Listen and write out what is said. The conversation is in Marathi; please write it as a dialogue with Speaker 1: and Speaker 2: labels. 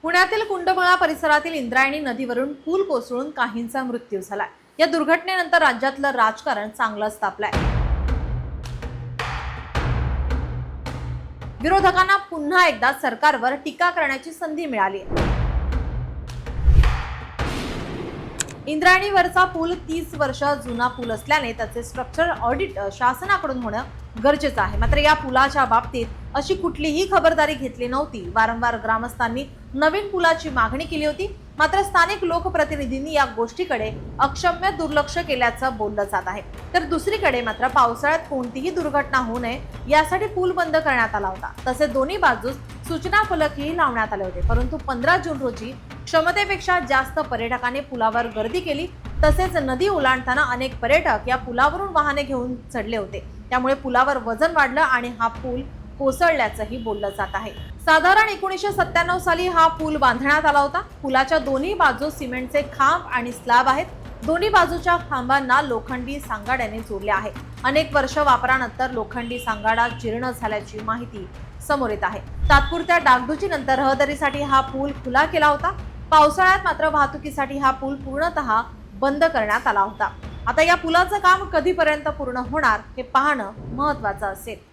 Speaker 1: पुण्यातील कुंडमळा परिसरातील इंद्रायणी नदीवरून पूल कोसळून काहींचा मृत्यू झालाय। या दुर्घटनेनंतर राज्यातलं राजकारण चांगलंच तापलंय। विरोधकांना पुन्हा एकदा सरकारवर टीका करण्याची संधी मिळाली। इंद्रायणीवरचा पूल 30 वर्ष जुना पूल असल्याने त्याचे स्ट्रक्चरल ऑडिट शासनाकडून होणं गरजेचं आहे। मात्र या पुलाच्या बाबतीत अशी कुठलीही खबरदारी घेतली नव्हती। वारंवार ग्रामस्थांनी नवीन पुलाची मागणी केली होती, मात्र स्थानिक लोकप्रतिनिधींनी या गोष्टीकडे अक्षम्य दुर्लक्ष केल्याचं बोललं जात आहे। तर दुसरीकडे मात्र पावसाळ्यात कोणतीही दुर्घटना होऊ नये यासाठी पूल बंद करण्यात आला होता। तसे दोन्ही बाजूस सूचना फलकही लावण्यात आले होते, परंतु 15 जून रोजी क्षमतेपेक्षा जास्त पर्यटकांनी पुलावर गर्दी केली। तसेच नदी ओलांडताना अनेक पर्यटक या पुलावरून वाहने घेऊन चढले होते, त्यामुळे पुलावर वजन वाढलं आणि हा पूल कोसळल्याचंही बोललं जात आहे। साधारण 1997 साली हा पूल बांधण्यात आला होता। पुलाच्या दोन्ही बाजू सिमेंटचे खांब आणि स्लॅब आहेत। दोन्ही बाजूच्या खांबांना लोखंडी सांगाड्याने जोडले आहे। अनेक वर्ष वापरानंतर लोखंडी सांगाडा जीर्ण झाल्याची माहिती समोर येत आहे। तात्पुरत्या डागडुजीनंतर रहदारीसाठी हा पूल खुला केला होता। पावसाळ्यात मात्र वाहतुकीसाठी हा पूल पूर्णतः बंद करण्यात आला होता। आता या पुलाचं काम कधीपर्यंत पूर्ण होणार हे पाहणं महत्त्वाचं असेल।